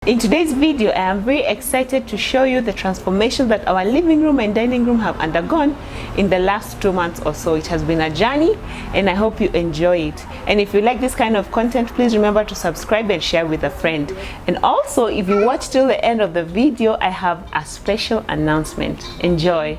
In today's video, I am very excited to show you the transformation that our living room and dining room have undergone in the last 2 months or so. It has been a journey and I hope you enjoy it. And if you like this kind of content, please remember to subscribe and share with a friend. And also, if you watch till the end of the video, I have a special announcement. Enjoy.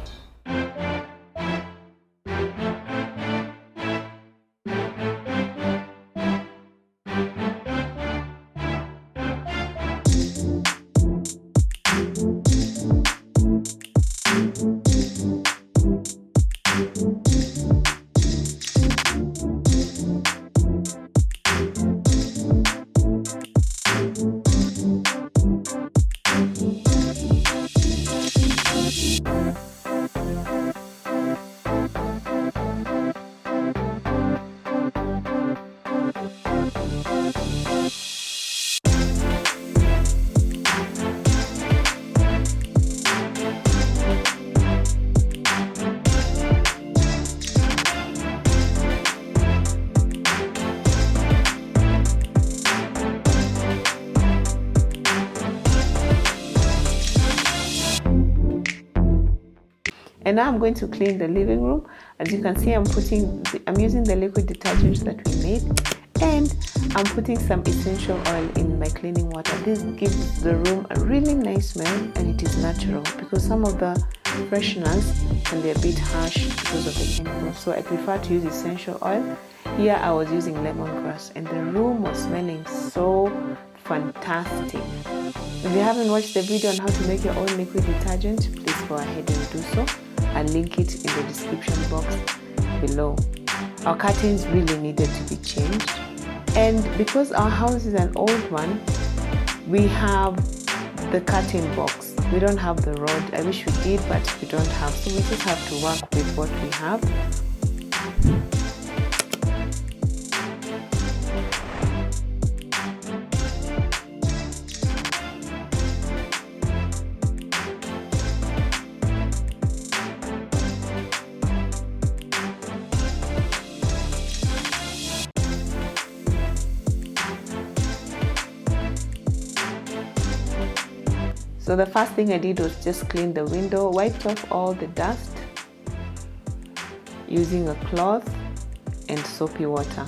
And now I'm going to clean the living room. As you can see, I'm using the liquid detergent that we made, and I'm putting some essential oil in my cleaning water. This gives the room a really nice smell, and it is natural because some of the fresheners can be a bit harsh because of the chemicals. So I prefer to use essential oil. Here I was using lemongrass, and the room was smelling so fantastic. If you haven't watched the video on how to make your own liquid detergent, please go ahead and do so. I'll link it in the description box below. Our curtains really needed to be changed, and because our house is an old one, we have the curtain box. We don't have the rod. I wish we did, but we don't have, so we just have to work with what we have. So the first thing I did was just clean the window, wiped off all the dust using a cloth and soapy water.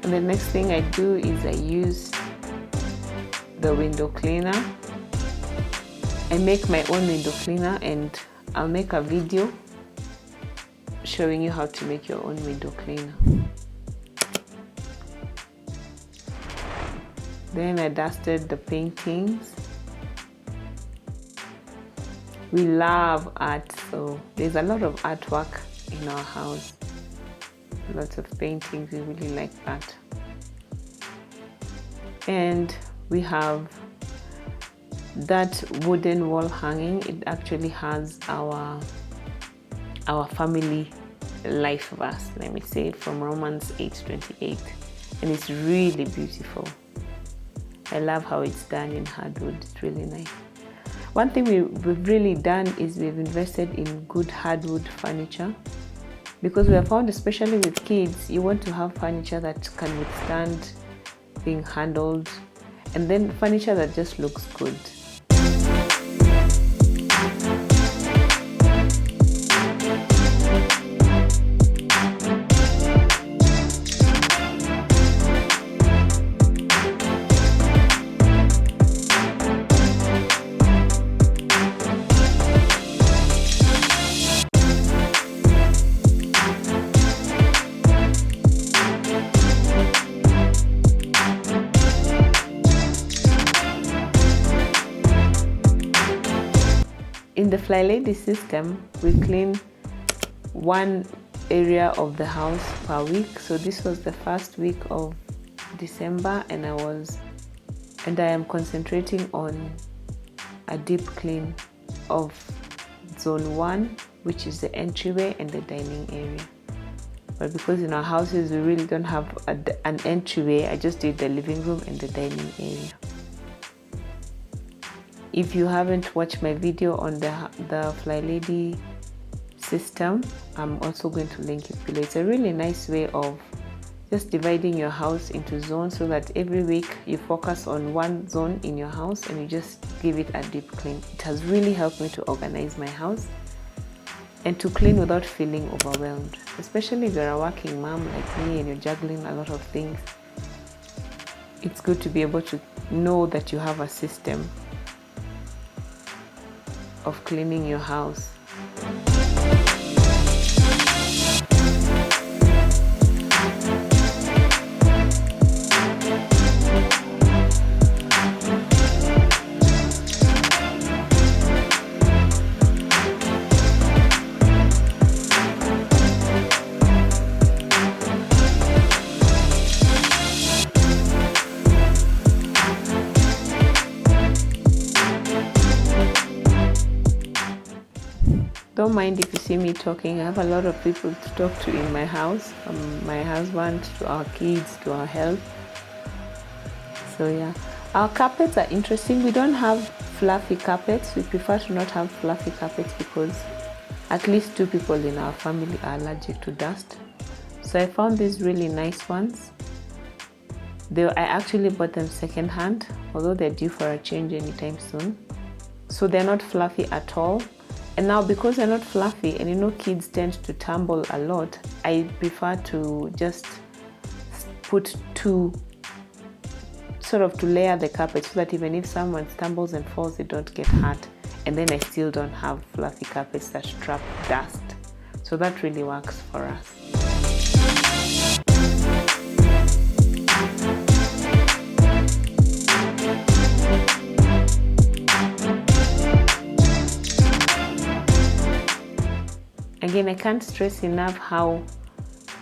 And the next thing I do is I use the window cleaner. I make my own window cleaner, and I'll make a video showing you how to make your own window cleaner. Then I dusted the paintings. We love art, so there's a lot of artwork in our house. Lots of paintings, we really like that. And we have that wooden wall hanging. It actually has our family life verse, let me say, from Romans 8:28, and it's really beautiful. I love how it's done in hardwood. It's really nice. One thing we've really done is we've invested in good hardwood furniture, because we have found, especially with kids, you want to have furniture that can withstand being handled, and then furniture that just looks good. In the Flylady system, we clean one area of the house per week. So this was the first week of December, and I am concentrating on a deep clean of zone 1, which is the entryway and the dining area. But because in our houses we really don't have an entryway, I just did the living room and the dining area. If you haven't watched my video on the Flylady system, I'm also going to link it below. It's a really nice way of just dividing your house into zones so that every week you focus on one zone in your house and you just give it a deep clean. It has really helped me to organize my house and to clean without feeling overwhelmed, especially if you're a working mom like me and you're juggling a lot of things. It's good to be able to know that you have a system of cleaning your house. Don't mind if you see me talking. I have a lot of people to talk to in my house, from my husband to our kids to our health. So yeah, our carpets are interesting. We don't have fluffy carpets. We prefer to not have fluffy carpets because at least 2 people in our family are allergic to dust. So I found these really nice ones. I actually bought them secondhand, although they're due for a change anytime soon. So they're not fluffy at all. And now because they're not fluffy, and you know kids tend to tumble a lot, I prefer to just put 2, sort of to layer the carpet so that even if someone stumbles and falls, they don't get hurt. And then I still don't have fluffy carpets that trap dust. So that really works for us. Again, I can't stress enough how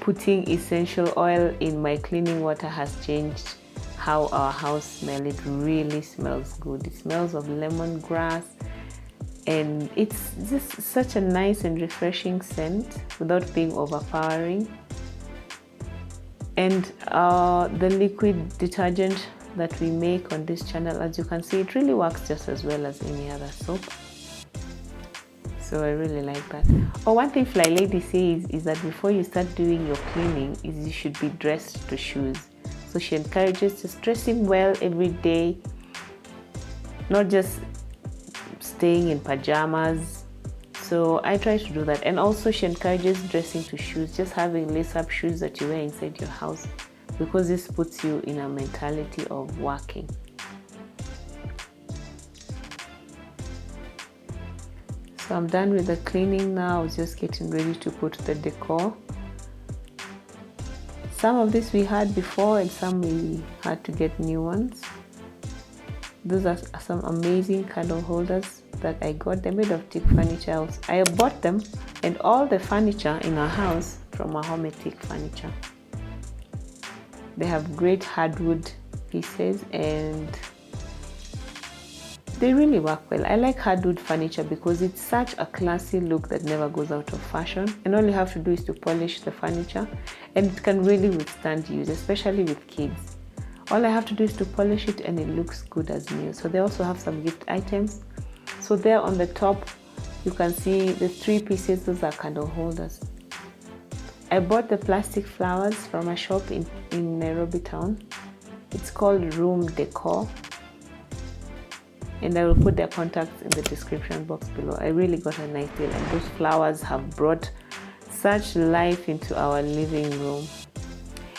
putting essential oil in my cleaning water has changed how our house smells. It really smells good. It smells of lemongrass, and it's just such a nice and refreshing scent without being overpowering. And the liquid detergent that we make on this channel, as you can see, it really works just as well as any other soap. So I really like that. Oh, one thing Flylady says is that before you start doing your cleaning, you should be dressed to shoes. So she encourages just dressing well every day, not just staying in pajamas. So I try to do that. And also she encourages dressing to shoes, just having lace-up shoes that you wear inside your house, because this puts you in a mentality of working. So I'm done with the cleaning now. I was just getting ready to put the decor. Some of this we had before and some we had to get new ones. Those are some amazing candle holders that I got. They're made of teak furniture. I bought them and all the furniture in our house from our Homestead teak furniture. They have great hardwood pieces and they really work well. I like hardwood furniture because it's such a classy look that never goes out of fashion, and all you have to do is to polish the furniture and it can really withstand use, especially with kids. All I have to do is to polish it and it looks good as new. So they also have some gift items. So there on the top you can see the 3 pieces. Those are candle holders. I bought the plastic flowers from a shop in Nairobi town. It's called Room Decor, and I will put their contacts in the description box below. I really got a nice deal, and those flowers have brought such life into our living room.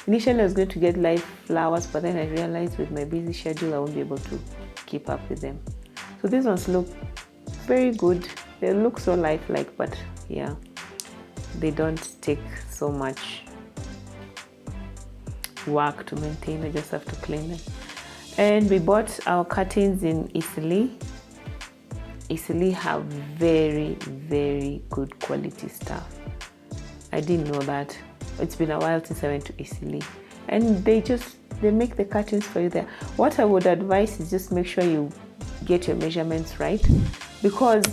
Initially I was going to get live flowers, but then I realized with my busy schedule I won't be able to keep up with them. So these ones look very good. They look so lifelike, but yeah, they don't take so much work to maintain. I just have to clean them. And we bought our curtains in Italy. Italy have very, very good quality stuff. I didn't know that. It's been a while since I went to Italy, and they make the curtains for you there. What I would advise is just make sure you get your measurements right, because,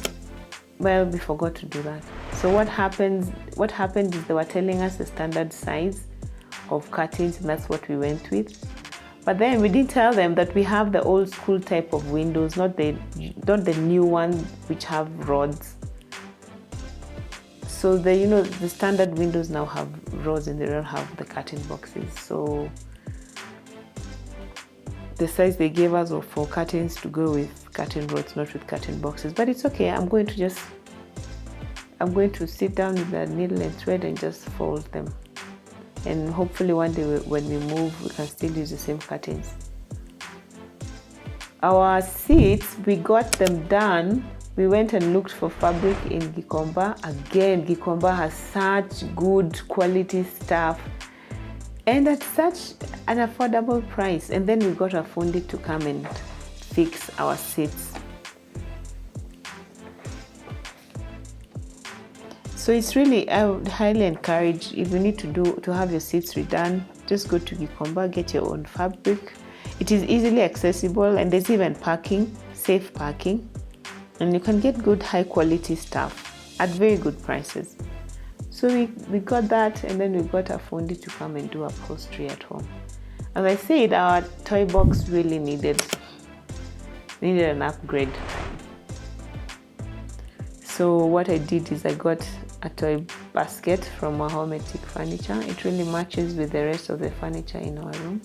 well, we forgot to do that. So what happened is they were telling us the standard size of curtains, and that's what we went with. But then we didn't tell them that we have the old school type of windows, not the new ones which have rods. So the standard windows now have rods and they don't have the curtain boxes. So the size they gave us was for curtains to go with curtain rods, not with curtain boxes. But it's okay. I'm going to sit down with the needle and thread and just fold them. And hopefully one day when we move, we can still use the same curtains. Our seats, we got them done. We went and looked for fabric in Gikomba. Again, Gikomba has such good quality stuff and at such an affordable price. And then we got a fundi to come and fix our seats. So it's really, I would highly encourage, if you need to have your seats redone, just go to Gikomba, get your own fabric. It is easily accessible, and there's even parking, safe parking. And you can get good high quality stuff at very good prices. So we got that, and then we got a fundi to come and do upholstery at home. As I said, our toy box really needed an upgrade. So what I did is I got a toy basket from a Homestead furniture. It really matches with the rest of the furniture in our room,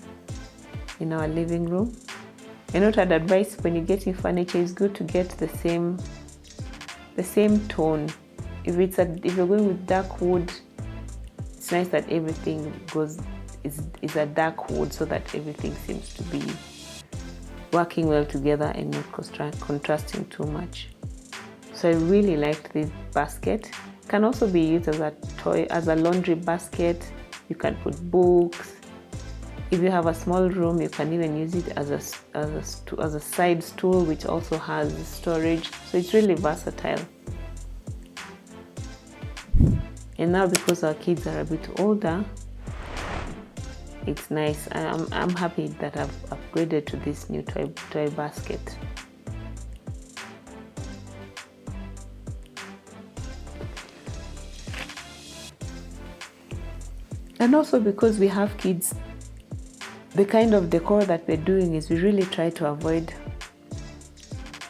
in our living room. And what I'd advise when you're getting furniture is good to get the same tone. If you're going with dark wood, it's nice that everything is a dark wood, so that everything seems to be working well together and not contrasting too much. So I really liked this basket. It can also be used as a laundry basket. You can put books. If you have a small room, you can even use it as a side stool, which also has storage. So it's really versatile. And now, because our kids are a bit older, it's nice. I'm happy that I've upgraded to this new toy basket. And also, because we have kids, the kind of decor that we're doing is we really try to avoid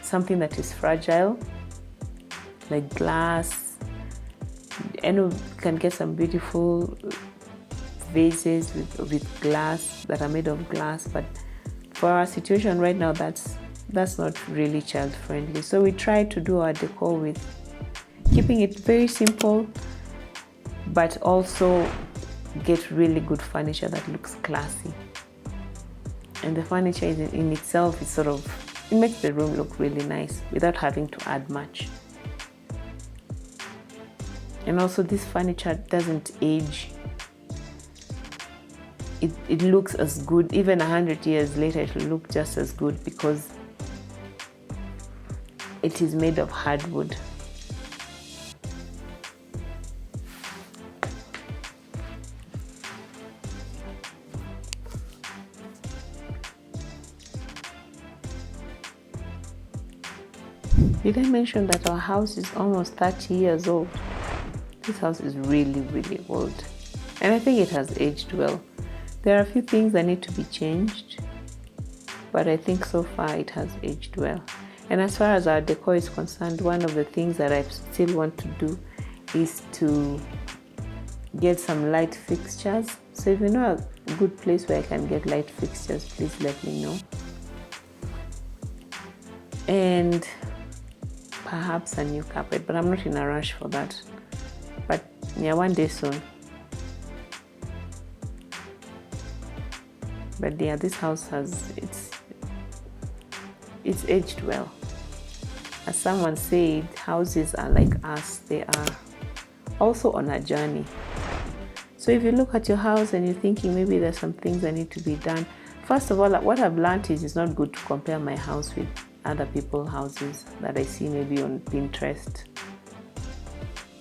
something that is fragile, like glass. And we can get some beautiful vases with glass that are made of glass, but for our situation right now, that's not really child friendly. So we try to do our decor with keeping it very simple, but also get really good furniture that looks classy. And the furniture in itself is it makes the room look really nice without having to add much. And also, this furniture doesn't age. It looks as good. Even 100 years later, it will look just as good because it is made of hardwood. Did I mention that our house is almost 30 years old? This house is really, really old. And I think it has aged well. There are a few things that need to be changed, but I think so far it has aged well. And as far as our decor is concerned, one of the things that I still want to do is to get some light fixtures. So if you know a good place where I can get light fixtures, please let me know. And perhaps a new carpet, but I'm not in a rush for that. But yeah, one day soon. But yeah, this house it's aged well. As someone said, houses are like us. They are also on a journey. So if you look at your house and you're thinking maybe there's some things that need to be done, first of all, what I've learned is it's not good to compare my house with other people's houses that I see maybe on Pinterest.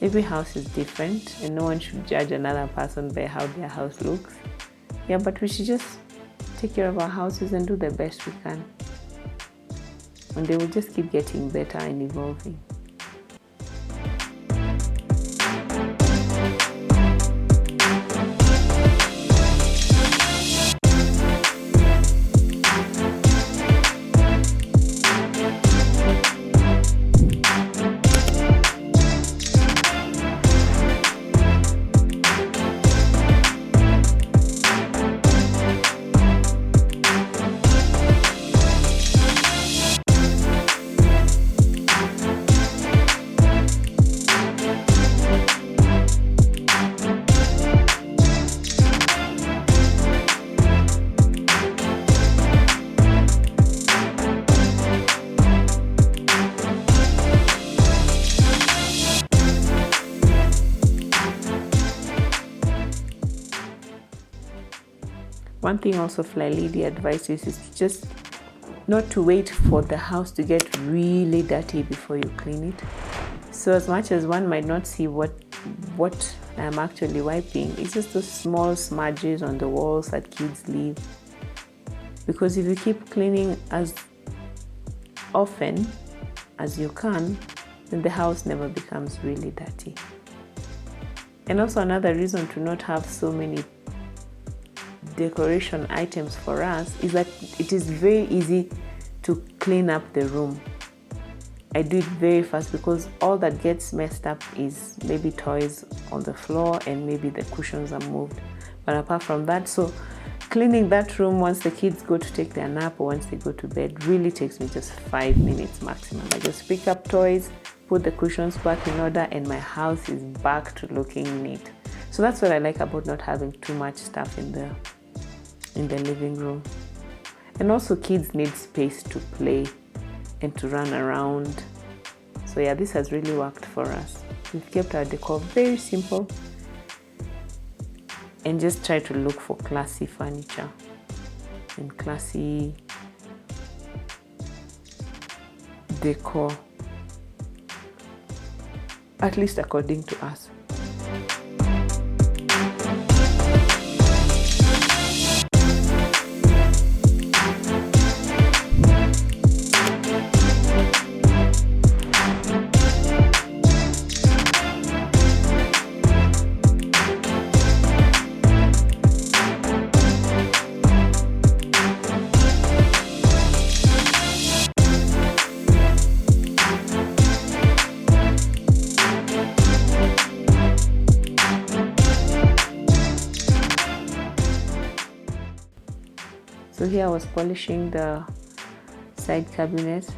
Every house is different and no one should judge another person by how their house looks. Yeah, but we should just take care of our houses and do the best we can. And they will just keep getting better and evolving. One thing also Flylady advises is to just not to wait for the house to get really dirty before you clean it. So as much as one might not see what I'm actually wiping, it's just those small smudges on the walls that kids leave. Because if you keep cleaning as often as you can, then the house never becomes really dirty. And also another reason to not have so many decoration items for us is that it is very easy to clean up the room. I do it very fast because all that gets messed up is maybe toys on the floor and maybe the cushions are moved. But apart from that, so cleaning that room once the kids go to take their nap or once they go to bed really takes me just 5 minutes maximum. I just pick up toys, put the cushions back in order, and my house is back to looking neat. So that's what I like about not having too much stuff in the living room. And also kids need space to play and to run around. So yeah, this has really worked for us. We've kept our decor very simple and just try to look for classy furniture and classy decor, at least according to us. So here I was polishing the side cabinet.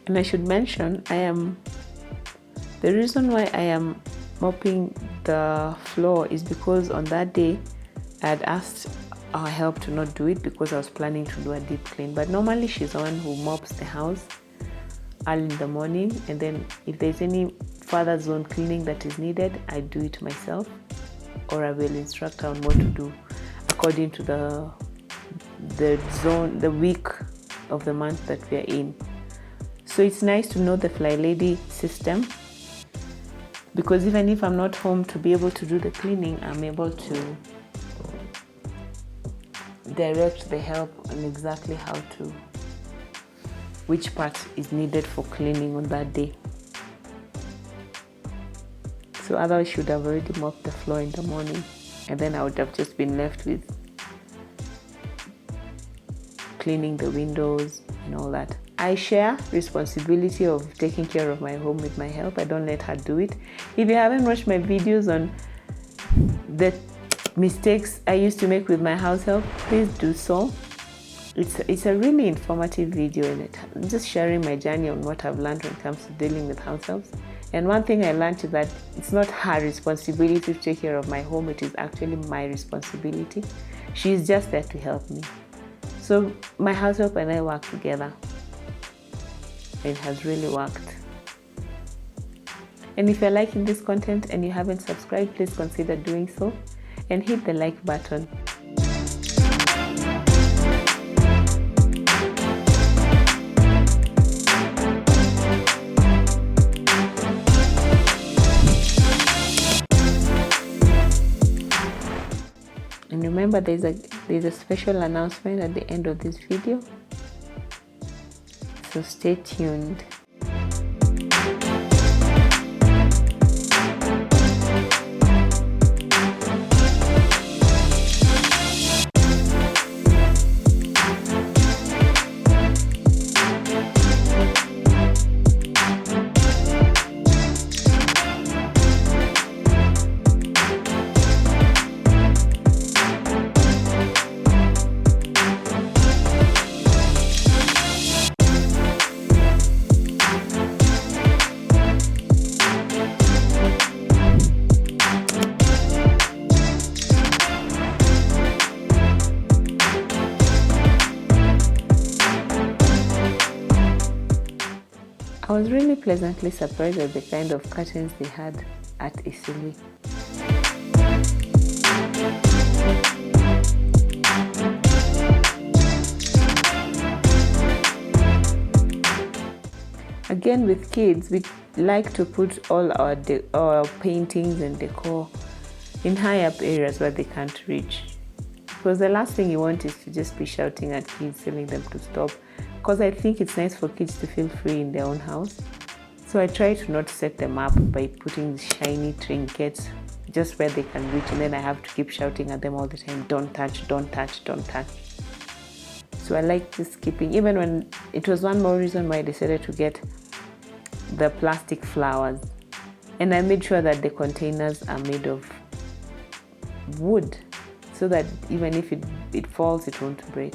And I should mention, the reason why I am mopping the floor is because on that day I had asked our help to not do it because I was planning to do a deep clean. But normally she's the one who mops the house early in the morning, and then if there's any further zone cleaning that is needed, I do it myself, or I will instruct her on what to do according to the zone, the week of the month that we are in. So it's nice to know the Flylady system, because even if I'm not home to be able to do the cleaning, I'm able to direct the help on exactly which part is needed for cleaning on that day. So otherwise she would have already mopped the floor in the morning, and then I would have just been left with cleaning the windows and all that. I share responsibility of taking care of my home with my help. I don't let her do it. If you haven't watched my videos on the mistakes I used to make with my house help, please do so. It's a really informative video in it. I'm just sharing my journey on what I've learned when it comes to dealing with house helps. And one thing I learned is that it's not her responsibility to take care of my home. It is actually my responsibility. She's just there to help me. So my house help and I work together. It has really worked. And if you're liking this content and you haven't subscribed, please consider doing so and hit the like button. And remember, there's a special announcement at the end of this video, so stay tuned. I was really pleasantly surprised at the kind of curtains they had at SUZY'S. Again, with kids, we like to put all our paintings and decor in high up areas where they can't reach. Because the last thing you want is to just be shouting at kids, telling them to stop. Because I think it's nice for kids to feel free in their own house. So I try to not set them up by putting shiny trinkets just where they can reach, and then I have to keep shouting at them all the time, don't touch, don't touch, don't touch. So I like just keeping, even when it was one more reason why I decided to get the plastic flowers. And I made sure that the containers are made of wood, so that even if it falls, it won't break.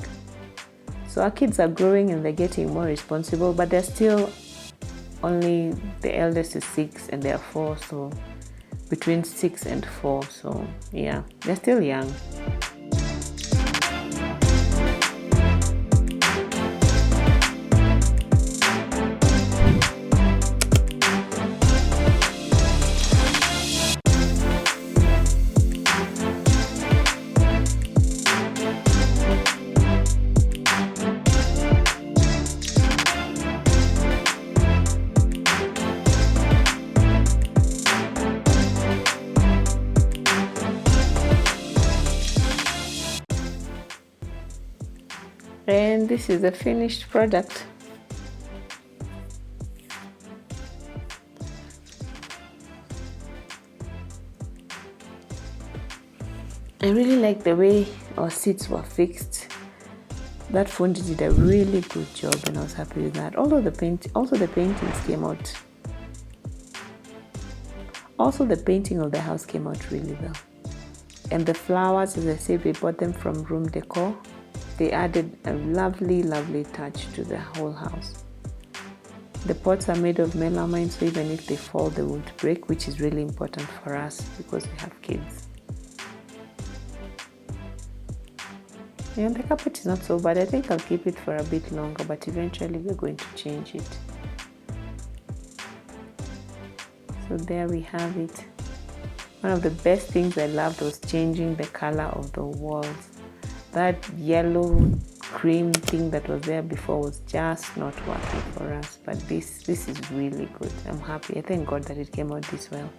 So our kids are growing and they're getting more responsible, but they're still only, the eldest is 6 and they're 4, so between 6 and 4, so yeah, they're still young. And this is a finished product. I really like the way our seats were fixed. That font did a really good job and I was happy with that. Also the paintings came out. Also the painting of the house came out really well. And the flowers, as I said, we bought them from Room Decor. They added a lovely, lovely touch to the whole house. The pots are made of melamine, so even if they fall, they won't break, which is really important for us because we have kids. And the carpet is not so bad. I think I'll keep it for a bit longer, but eventually we're going to change it. So there we have it. One of the best things I loved was changing the color of the walls. That yellow cream thing that was there before was just not working for us, but this is really good. I'm happy. I thank God that it came out this well.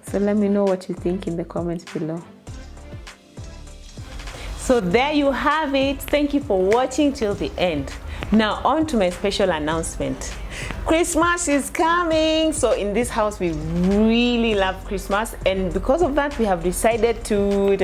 So let me know what you think in the comments below. So there you have it. Thank you for watching till the end. Now on to my special announcement. Christmas is coming. So in this house we really love Christmas, and because of that we have decided to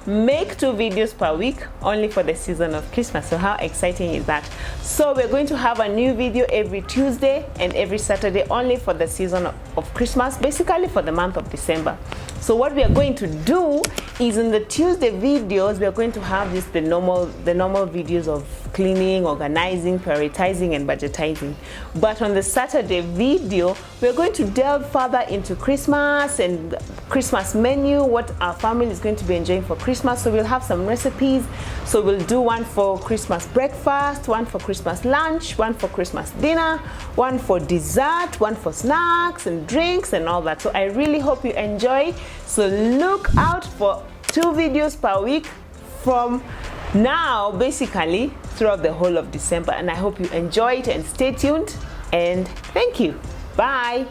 make 2 videos per week only for the season of Christmas. So how exciting is that? So we're going to have a new video every Tuesday and every Saturday only for the season of Christmas, basically for the month of December. So what we are going to do is in the Tuesday videos, we are going to have the normal videos of cleaning, organizing, prioritizing, and budgetizing. But on the Saturday video, we're going to delve further into Christmas and Christmas menu, what our family is going to be enjoying for Christmas. So we'll have some recipes. So we'll do one for Christmas breakfast, one for Christmas lunch, one for Christmas dinner, one for dessert, one for snacks and drinks and all that. So I really hope you enjoy. So look out for 2 videos per week from now, basically throughout the whole of December, and I hope you enjoy it and stay tuned, and thank you. Bye.